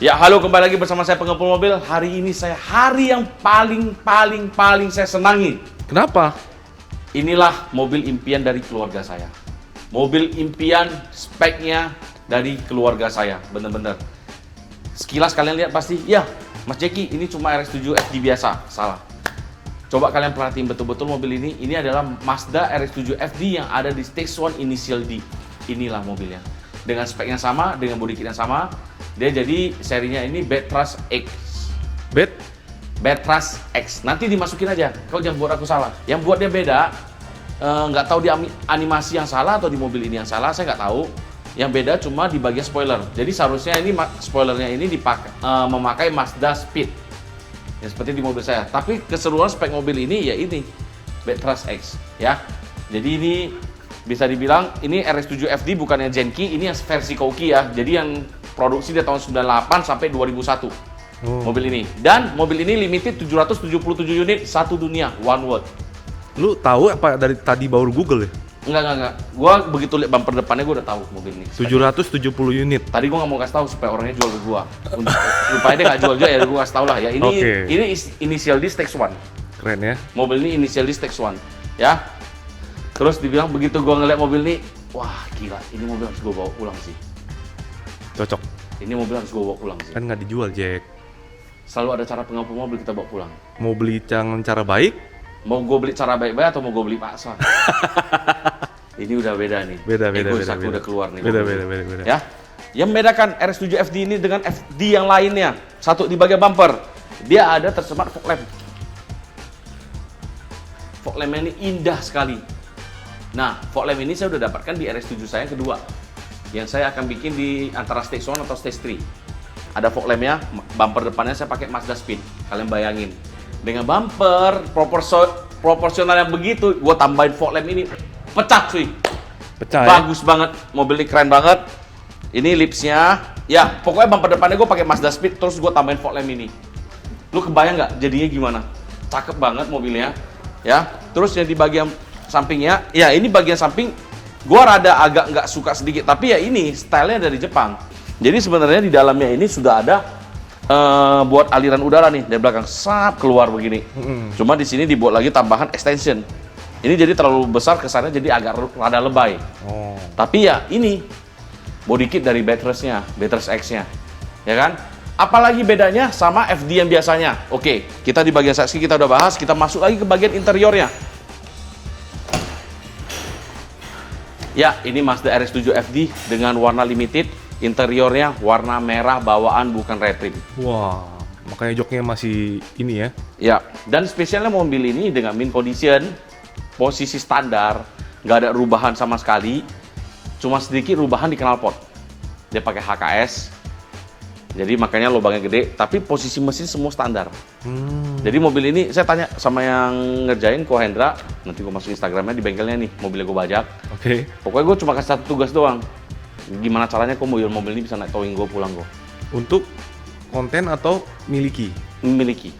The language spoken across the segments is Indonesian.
Ya, halo, kembali lagi bersama saya Pengepul Mobil. Hari ini hari yang paling saya senangi. Kenapa? Inilah mobil impian dari keluarga saya. Mobil impian speknya dari keluarga saya, bener-bener. Sekilas kalian lihat pasti, ya Mas Jeki, ini cuma RX-7 FD biasa. Salah. Coba kalian perhatiin betul-betul mobil ini. Ini adalah Mazda RX-7 FD yang ada di Stage 1 Initial D. Inilah mobilnya. Dengan spek yang sama, dengan body kit yang sama. Dia jadi serinya ini Betras X. Betras X. Nanti dimasukin aja. Kau jangan buat aku salah. Yang buat dia beda, nggak tahu di animasi yang salah atau di mobil ini yang salah, saya nggak tahu. Yang beda cuma di bagian spoiler. Jadi seharusnya ini spoilernya ini memakai Mazda Speed. Ya seperti di mobil saya. Tapi keseluruhan spek mobil ini ya ini Betras X. Ya. Jadi ini bisa dibilang ini RX-7 FD bukannya Genki, ini yang versi Kouki ya. Jadi yang produksi dari tahun 98 sampai 2001 mobil ini. Dan mobil ini limited 777 unit satu dunia, one world. Lu tahu apa dari tadi baru Google ya? Enggak. Gua begitu lihat bumper depannya gua udah tahu mobil ini. 770 unit. Tadi gua nggak mau kasih tahu supaya orangnya jual ke gua. Supaya dia nggak jual juga ya gua kasih tahu lah ya. Ini initial D Stage 1. Keren ya. Mobil ini initial D Stage 1 ya. Terus dibilang begitu gua ngeliat mobil ini, wah gila, ini mobil harus gua bawa pulang sih. Cocok. Ini mobil harus gue bawa pulang sih. Kan nggak dijual, Jack. Selalu ada cara pengepul mobil kita bawa pulang. Mau beli cara baik? Mau gue beli cara baik-baik atau mau gue beli paksa? Ini udah beda nih. Beda. Aku udah keluar nih. Beda. Ya. Yang membedakan RX-7 FD ini dengan FD yang lainnya. Satu di bagian bumper. Dia ada tersemat fog lamp. Fog lampnya ini indah sekali. Nah, fog lamp ini saya udah dapatkan di RX-7 saya yang kedua. Yang saya akan bikin di antara Stage 1 atau Stage 3. Ada fog lampnya, bumper depannya saya pakai Mazda Speed. Kalian bayangin, dengan bumper proporsional yang begitu, gue tambahin fog lamp ini, pecah cuy. Pecah. Bagus banget, mobil ini keren banget. Ini lipsnya, ya pokoknya bumper depannya gue pakai Mazda Speed, terus gue tambahin fog lamp ini. Lu kebayang nggak jadinya gimana? Cakep banget mobilnya, ya. Terus yang di bagian sampingnya, ya ini bagian samping. Gua rada agak nggak suka sedikit, tapi ya ini stylenya dari Jepang. Jadi sebenarnya di dalamnya ini sudah ada buat aliran udara nih dari belakang, sap keluar begini. Cuma di sini dibuat lagi tambahan extension. Ini jadi terlalu besar kesannya, jadi agak rada lebay. Tapi ya ini body kit dari Betras X-nya, ya kan? Apalagi bedanya sama FD yang biasanya? Oke, kita di bagian saksi kita udah bahas, kita masuk lagi ke bagian interiornya. Ya, ini Mazda RX-7 FD dengan warna limited, interiornya warna merah bawaan bukan red trim. Wah, makanya joknya masih ini ya. Ya, dan spesialnya mobil ini dengan mint condition, posisi standar, nggak ada rubahan sama sekali, cuma sedikit rubahan di knalpot. Dia pakai HKS, jadi makanya lubangnya gede, tapi posisi mesin semua standar. Jadi mobil ini saya tanya sama yang ngerjain, Ko Hendra, nanti gue masuk Instagramnya di bengkelnya nih, mobilnya gue bajak. Oke. Pokoknya gue cuma kasih satu tugas doang. Gimana caranya kok mobil ini bisa naik towing gue pulang gue? Untuk konten atau miliki? Memiliki.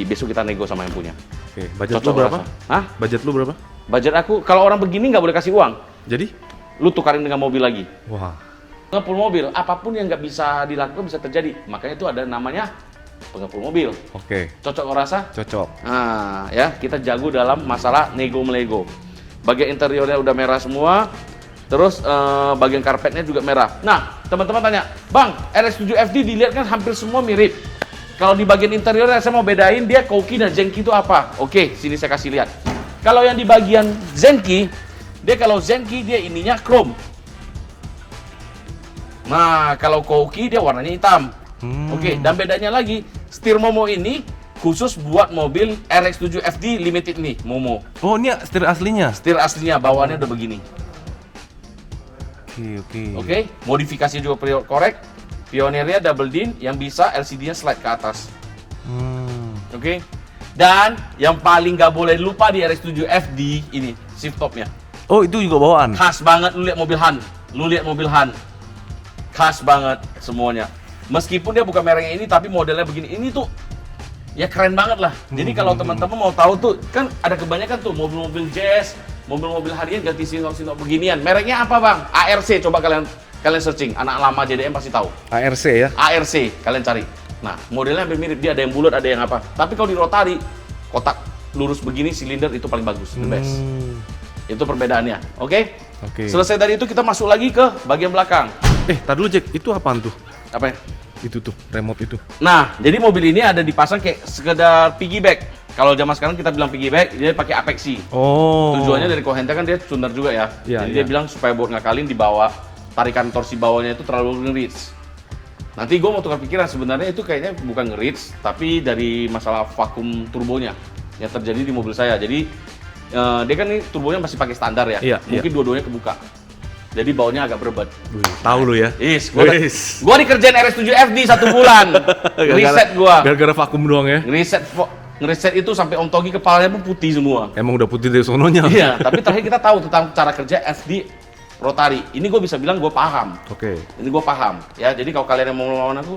Besok kita nego sama yang punya. Oke. Budget Cocok lu berapa? rasa. Hah? Budget lu berapa? Budget aku, kalau orang begini nggak boleh kasih uang. Jadi? Lu tukarin dengan mobil lagi. Wah. Pengepul mobil, apapun yang nggak bisa dilakukan bisa terjadi. Makanya itu ada namanya pengepul mobil. Oke. Cocok lo rasa? Cocok. Nah, ya kita jago dalam masalah nego-melego. Bagian interiornya udah merah semua. Terus bagian karpetnya juga merah. Nah, teman-teman tanya, Bang, RX-7 FD dilihat kan hampir semua mirip. Kalau di bagian interiornya saya mau bedain dia Kouki dan Genki itu apa. Oke, sini saya kasih lihat. Kalau yang di bagian Genki, dia ininya chrome. Nah, kalau Kouki dia warnanya hitam. Oke, dan bedanya lagi, setir Momo ini khusus buat mobil RX-7 FD limited nih, Momo. Oh, ini setir aslinya? Setir aslinya, bawaannya udah begini. Oke. Modifikasi juga korek. Pionirnya double din yang bisa LCD-nya slide ke atas. Oke. Dan yang paling nggak boleh lupa di RX-7 FD ini, shift top-nya. Oh, itu juga bawaan? Khas banget, lu lihat mobil Han. Khas banget semuanya. Meskipun dia bukan mereknya ini, tapi modelnya begini. Ini tuh ya keren banget lah. Jadi kalau teman-teman mau tahu tuh, kan ada kebanyakan tuh mobil-mobil jazz, mobil-mobil harian ganti sinok-sinok beginian. Mereknya apa bang? ARC, coba kalian Kalian searching, anak lama JDM pasti tahu. ARC ya? ARC, kalian cari. Nah, modelnya hampir mirip, dia ada yang bulat, ada yang apa. Tapi kalau di Rotary, kotak lurus begini, silinder itu paling bagus, the best. Itu perbedaannya, oke? Oke. Selesai dari itu kita masuk lagi ke bagian belakang. Tar dulu Jack, itu apaan tuh? Apa ya? Itu tuh, remote itu. Nah, jadi mobil ini ada dipasang kayak sekedar piggyback. Kalau zaman sekarang kita bilang piggyback, dia pakai apexi. Oh. Tujuannya dari Kohenta kan dia sundar juga ya. Iya, Jadi iya. dia bilang supaya buat ngakalin di bawah, tarikan torsi bawahnya itu terlalu nge-reach. Nanti gue mau tukar pikiran, sebenarnya itu kayaknya bukan nge-reach, tapi dari masalah vakum turbonya yang terjadi di mobil saya. Jadi dia kan ini turbonya masih pakai standar ya, Iya, mungkin dua-duanya kebuka. Jadi baunya agak berebet. Tahu lu ya? Gua dikerjain RS7FD 1 bulan. Reset gua. Gara-gara vakum doang ya? Ngereset itu sampai Om Togi kepalanya pun putih semua. Emang udah putih dari sononya? Iya, tapi terakhir kita tahu tentang cara kerja FD Rotary. Ini gue bisa bilang gue paham. Oke. Ini gue paham. Ya, jadi kalau kalian yang mau melawan aku,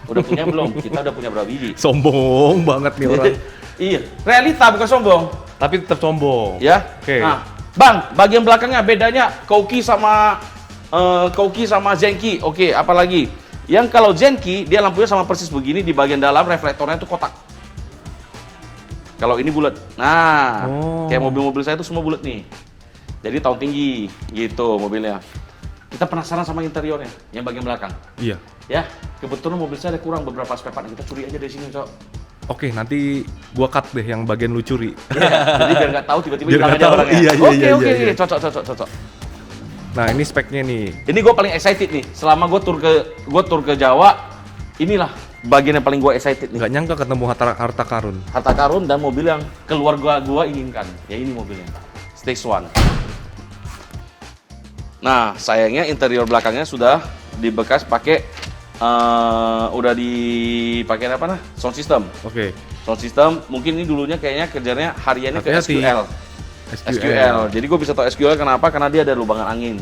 udah punya belum? Kita udah punya berapa biji? Sombong banget nih orang. Iya, realita bukan sombong. Tapi tetap sombong. Ya. Oke. Nah, Bang, bagian belakangnya bedanya Kouki sama Zenki. Oke, apalagi? Yang kalau Zenki dia lampunya sama persis begini, di bagian dalam reflektornya itu kotak. Kalau ini bulat. Nah, kayak mobil-mobil saya itu semua bulat nih. Jadi tahun tinggi gitu mobilnya. Kita penasaran sama interiornya, yang bagian belakang. Iya. Ya, kebetulan mobil saya ada kurang beberapa spare part. Kita curi aja dari sini, Cok. Oke, nanti gua cut deh yang bagian lu curi. Ya, jadi biar nggak tahu tiba-tiba Biar hilang nggak aja tahu. orangnya. Iya, Oke, iya. cocok. Nah, ini speknya nih. Ini gue paling excited nih. Selama gue tur ke Jawa, inilah bagian yang paling gue excited nih. Nggak nyangka ketemu harta karun. Harta karun dan mobil yang keluarga gue inginkan. Ya ini mobilnya. Stage One. Nah, sayangnya interior belakangnya sudah dibekas pakai udah dipakai apa nah? Sound system. Oke. Sound system mungkin ini dulunya kayaknya kerjanya hariannya ke Hati-hati. SQL. Jadi gue bisa tahu SQL kenapa? Karena dia ada lubangan angin.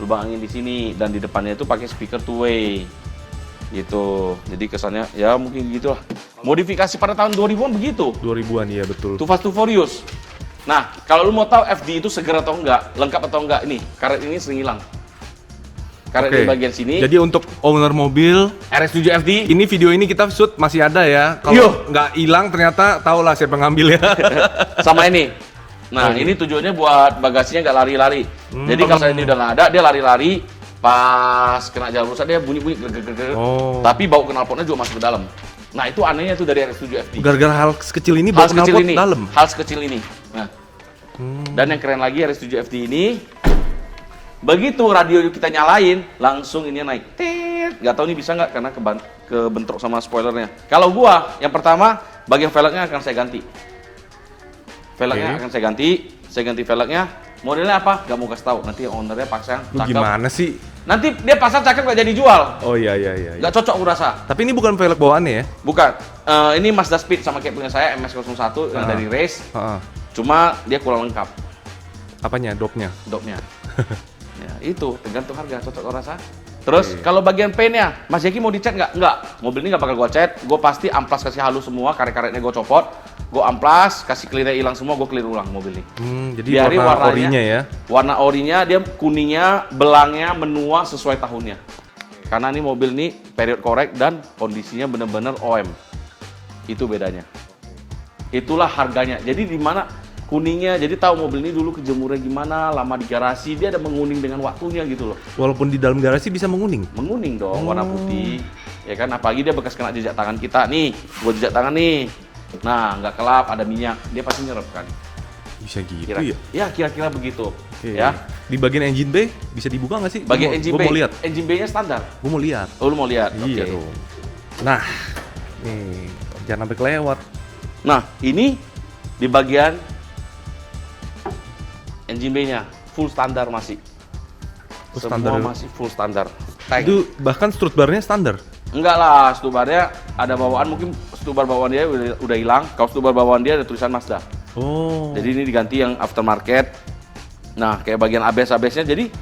Lubang angin di sini dan di depannya itu pakai speaker two way. Gitu. Jadi kesannya ya mungkin gitulah. Modifikasi pada tahun 2000-an begitu. 2000-an ya betul. Too Fast Too Furious. Nah, kalau lu mau tahu FD itu seger atau enggak, lengkap atau enggak, ini karet ini sering hilang. Karet Oke. di bagian sini. Jadi untuk owner mobil, RS7 FD ini video ini kita shoot masih ada ya. Kalau nggak hilang ternyata tahulah siapa ngambil ya. sama ini. Nah, ini tujuannya buat bagasinya nggak lari-lari. Jadi kalau saya ini udah nggak ada, dia lari-lari. Pas kena jalan rusak dia bunyi-bunyi geger-geger. Tapi bau knalpotnya juga masuk ke dalam. Nah, itu anehnya tuh dari RS7 FD. Gara-gara hal sekecil ini Hal bawa sekecil knalpot ini. dalam. Hal sekecil ini. Nah. Dan yang keren lagi RS7 FD ini begitu radio kita nyalain, langsung ini naik. Tit. Gak tahu nih bisa nggak karena kebentrok sama spoilernya. Kalau gua, yang pertama bagian velgnya akan saya ganti. Velgnya akan saya ganti velgnya. Modelnya apa? Gak mau kasih tahu. Nanti ownernya pasang Lu cakep. gimana sih? Nanti dia pasang cakep gak jadi jual. Oh iya. Gak cocok gua rasa. Tapi ini bukan velg bawaannya ya? Bukan. Ini Mazda Speed sama kayak punya saya MS01 yang dari race. Cuma dia kurang lengkap. Apanya? Dopnya? Dopnya. Ya, itu tergantung harga, cocok gua rasa. Terus kalau bagian paintnya, Mas Jeki mau dicat nggak? Nggak. Mobil ini nggak bakal gua cat. Gua pasti amplas kasih halus semua, karet-karetnya gua copot. Gua amplas, kasih clearnya hilang semua, gua clear ulang mobil ini. Jadi Biarin warna orinya ya? Warna orinya dia kuningnya, belangnya menua sesuai tahunnya. Karena ini mobil ini period korek dan kondisinya bener-bener OM. Itu bedanya. Itulah harganya. Jadi di mana kuningnya, jadi tahu mobil ini dulu kejemurnya gimana, lama di garasi, dia ada menguning dengan waktunya gitu loh. Walaupun di dalam garasi bisa menguning? Menguning dong, warna putih. Ya kan, apalagi dia bekas kena jejak tangan kita. Nih, gua jejak tangan nih. Nah, nggak kelap, ada minyak, dia pasti nyerap kan. Bisa gitu Kira, ya? ya kira-kira begitu. Oke. Ya, Di bagian engine bay bisa dibuka nggak sih? bagian engine Gua bay. mau lihat. Engine bay-nya standar. Gue mau lihat. Oh, lu mau lihat? Iya Oke. dong. Nah, nih jangan sampai kelewat. Nah, ini di bagian engine bay-nya full standar masih. Full Semua standar ya? masih full standar. Tank. Itu bahkan strut barnya standar. Enggak lah, stubarnya ada bawaan, mungkin stubar bawaan dia udah hilang. Kalau stubar bawaan dia ada tulisan Mazda. Oh. Jadi ini diganti yang aftermarket. Nah, kayak bagian ABS-ABS-nya. Jadi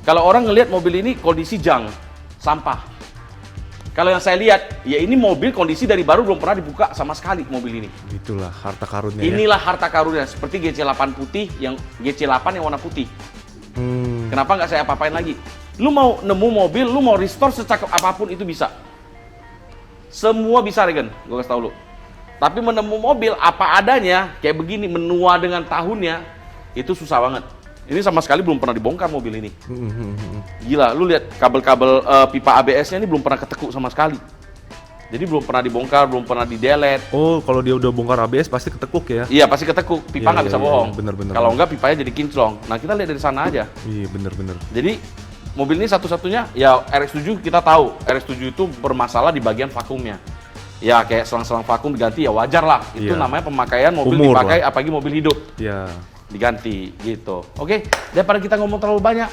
kalau orang ngelihat mobil ini kondisi jang, sampah. Kalau yang saya lihat, ya ini mobil kondisi dari baru belum pernah dibuka sama sekali mobil ini. Itulah harta karunnya. Inilah harta karunnya, seperti GC8 putih yang GC8 yang warna putih. Kenapa nggak saya apa-apain lagi? Lu mau nemu mobil, lu mau restore secakep apapun itu bisa. Semua bisa, Regen. Gue kasih tau lu. Tapi menemu mobil apa adanya, kayak begini, menua dengan tahunnya, itu susah banget. Ini sama sekali belum pernah dibongkar mobil ini. Gila, lu lihat kabel-kabel pipa ABS-nya ini belum pernah ketekuk sama sekali. Jadi belum pernah dibongkar, belum pernah di-delete. Oh, kalau dia udah bongkar ABS pasti ketekuk ya? Iya, pasti ketekuk. Pipa nggak bisa bohong. Bener. Kalau enggak, pipanya jadi kinclong. Nah, kita lihat dari sana aja. Iya, bener. Jadi, mobil ini satu-satunya, ya RX-7 kita tahu. RX-7 itu bermasalah di bagian vakumnya. Ya, kayak selang-selang vakum diganti, ya wajar lah. Itu namanya pemakaian mobil Umur dipakai, lah. apalagi mobil hidup. Iya. Diganti, gitu. Oke, daripada kita ngomong terlalu banyak,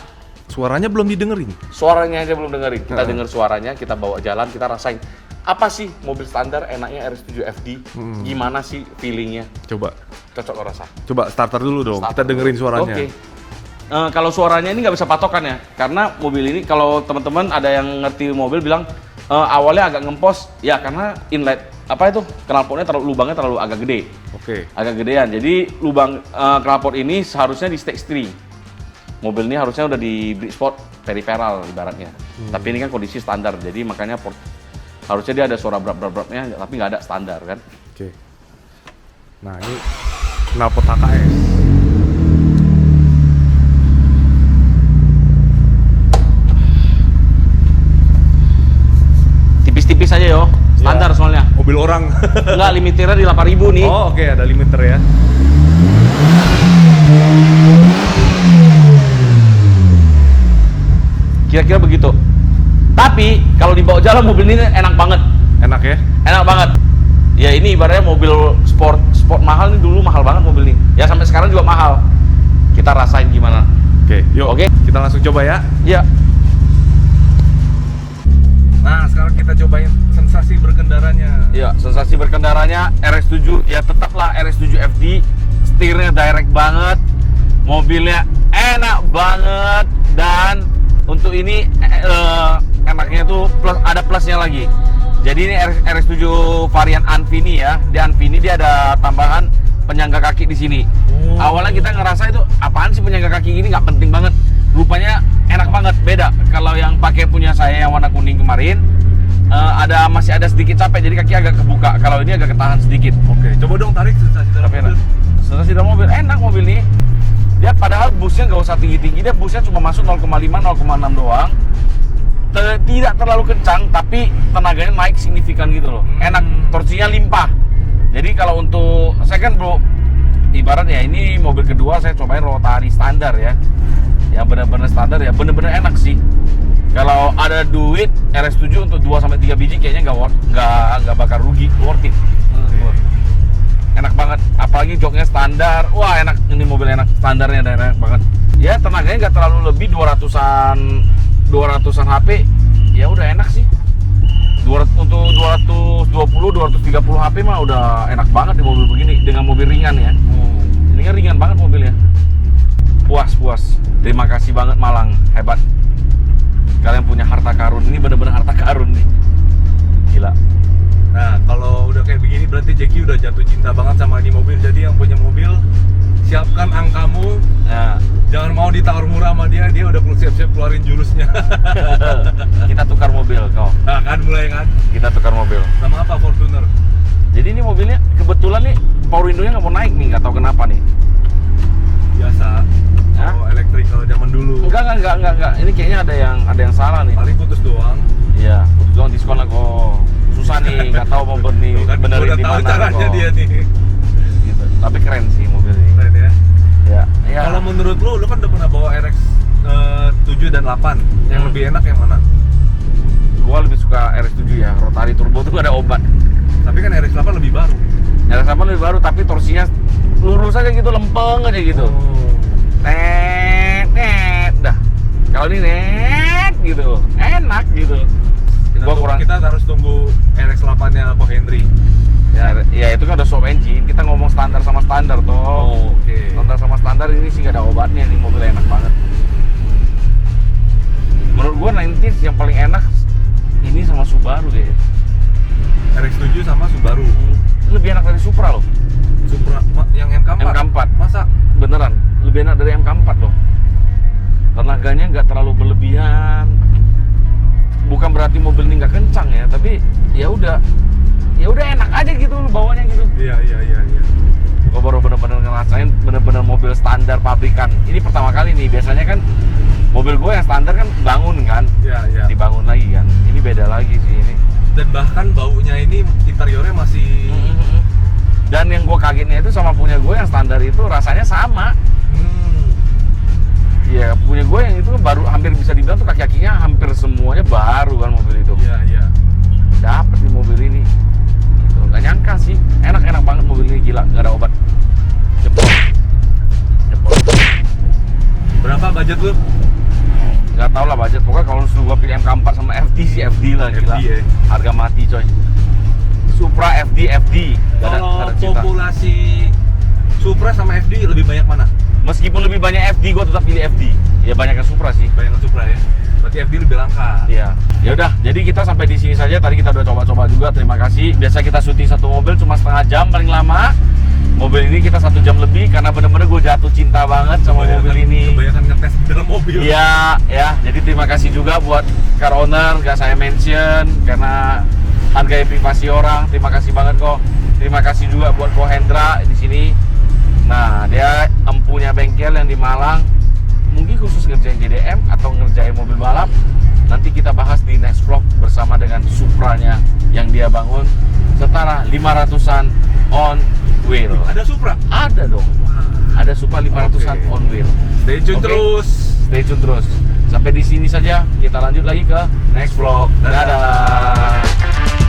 Suaranya belum didengerin. suaranya aja belum dengerin. Kita denger suaranya, kita bawa jalan, kita rasain. Apa sih mobil standar enaknya RX-7 FD? Gimana sih feelingnya? Coba Cocok lo rasa? Coba starter dulu dong. Starter Kita dengerin dulu. suaranya. Oke. Kalau suaranya ini nggak bisa patokan ya, karena mobil ini kalau teman-teman ada yang ngerti mobil bilang awalnya agak ngempos, ya karena inlet apa itu knalpotnya lubangnya terlalu agak gede, Oke. agak gedean. Jadi lubang knalpot ini seharusnya di stage 3. Mobil ini harusnya udah di Bridgeport peripheral ibaratnya. Tapi ini kan kondisi standar, jadi makanya harusnya dia ada suara brap-brap-brapnya, tapi nggak ada standar kan. Oke. Nah, ini knalpot HKS. Tipis-tipis aja yo, standar soalnya. Mobil orang. Enggak, limiternya di 8.000 nih. Oh, oke, ada limiter ya. Kira-kira begitu. Tapi kalau dibawa jalan mobil ini enak banget. Enak ya? Enak banget. Ya ini ibaratnya mobil sport mahal nih, dulu mahal banget mobil ini. Ya sampai sekarang juga mahal. Kita rasain gimana. Oke, yuk. Oke. Kita langsung coba ya. Ya. Nah, sekarang kita cobain sensasi berkendaranya. Ya, sensasi berkendaranya RX-7 ya tetaplah RX-7 FD. Setirnya direct banget. Mobilnya enak banget dan untuk ini enaknya tuh ada plusnya lagi. Jadi ini RX-7 varian Anvini ya. Di Anvini dia ada tambahan penyangga kaki di sini. Awalnya kita ngerasa itu apaan sih penyangga kaki ini, nggak penting banget. Rupanya enak banget, beda. Kalau yang pakai punya saya yang warna kuning kemarin, masih ada sedikit capek, jadi kaki agak kebuka. Kalau ini agak ketahan sedikit. Oke, coba dong tarik sensasi dalam Tapi mobil. enak. Sensasi dalam mobil enak mobil ini. Dia padahal busnya nggak usah tinggi-tinggi, dia busnya cuma masuk 0,5-0,6 doang. Tidak terlalu kencang, tapi tenaganya naik signifikan gitu loh. Enak, torsinya limpah. Jadi kalau untuk saya kan bro, ibaratnya ini mobil kedua saya cobain rotari standar ya. Yang benar-benar standar ya, benar-benar enak sih. Kalau ada duit RX-7 untuk 2-3 biji kayaknya nggak bakal rugi, worth it. Enak banget, apalagi joknya standar. Wah enak, ini mobil enak, standarnya enak banget. Ya tenaganya nggak terlalu lebih 200-an HP, ya udah enak sih. Untuk 220-230 HP mah udah enak banget di mobil begini dengan mobil ringan ya. Ini kan ringan banget mobilnya. Puas. Terima kasih banget Malang, hebat. Kalian punya harta karun, ini bener-bener harta karun nih. Gila. Nah, kalau udah kayak begini berarti Jeki udah jatuh cinta banget sama ini mobil. Jadi yang punya mobil, siapkan angkamu. Nah, Jangan mau ditawar murah sama dia udah siap-siap keluarin jurusnya. kita tukar mobil kau. Nah, kan mulai kan? Kita tukar mobil. Sama apa Fortuner? Jadi ini mobilnya kebetulan nih power window-nya nggak mau naik nih, nggak tahu kenapa nih. Biasa. Hah? Oh, elektrik kalau zaman dulu. Enggak. Ini kayaknya ada yang salah nih. Paling putus doang. Iya, putus doang diskon lah kok. Susah nih, nggak tahu mau Tuh kan, benerin udah di tahu mana caranya kok. dia nih. Gitu. Tapi keren sih mobil ini. Keren ya. Ya. Kalau menurut lu kan udah pernah bawa RX 7 dan 8. Yang lebih enak yang mana? Gua lebih suka RX-7 ya, rotari turbo tuh ada obat. Tapi kan RX 8 lebih baru. RX-8 lebih baru tapi torsinya lurus aja gitu, lempeng aja gitu. Oh. Net. Dah. Kalau ini net gitu, enak gitu. Kita harus tunggu RX 8-nya Ko Henry. Ya itu kan udah shop engine, kita ngomong standar sama standar toh. Oh, oke. Standar sama standar ini sih nggak ada obatnya, nih mobil enak banget. Menurut gua 90s yang paling enak ini sama Subaru kayaknya. RX 7 sama Subaru. Lebih enak dari Supra loh. Supra yang MK4. MK4. Masa? Beneran, lebih enak dari MK4 loh. tenaganya nggak terlalu berlebihan. Bukan berarti mobil ini nggak kencang ya, tapi ya udah enak aja gitu bawanya gitu. Iya. Gue baru bener-bener ngerasain bener-bener mobil standar pabrikan. Ini pertama kali nih, biasanya kan mobil gue yang standar kan bangun kan, Iya. dibangun lagi kan. Ini beda lagi sih ini. Dan bahkan baunya ini interiornya masih Dan yang gue kagetnya itu sama punya gue yang standar itu rasanya sama. Iya, punya gue yang itu baru hampir bisa dibilang tuh kaki-kakinya hampir semuanya baru kan mobil itu. Iya. Dapet di mobil ini. Tuh, nggak nyangka sih, enak banget mobil ini, gila, nggak ada obat. Jempol. Berapa budget lu? Nggak tau lah budget, pokoknya kalau suruh gua pilih MK4 sama FD sih FD lah, gila. FD ya? Harga mati coy. Supra FD. Nggak Kalau ada cerita. populasi Supra sama FD lebih banyak mana? Meskipun lebih banyak FD, gua tetap pilih FD. Ya banyaknya Supra sih. Banyak Supra ya. Berarti FD lebih langka. Iya. Ya udah, jadi kita sampai di sini saja. Tadi kita udah coba-coba juga. Terima kasih. Biasa kita syuting satu mobil cuma setengah jam paling lama. Mobil ini kita 1 jam lebih karena bener-bener gue jatuh cinta banget sama mobil ini. Kebanyakan ngetes di dalam mobil. Iya, ya. Jadi terima kasih juga buat car owner, gak saya mention karena hargai privasi orang. Terima kasih banget kok. Terima kasih juga buat Ko Hendra di sini. Nah, dia empunya bengkel yang di Malang. Mungkin khusus ngerjain JDM atau ngerjain mobil balap. Nanti kita bahas di next vlog bersama dengan Supranya yang dia bangun setara 500-an on wheel. Ada Supra? Ada dong. Ada Supra 500-an Oke. on wheel. Stay tune Oke? terus. Stay tune terus. Sampai di sini saja. Kita lanjut lagi ke next vlog. Dadah.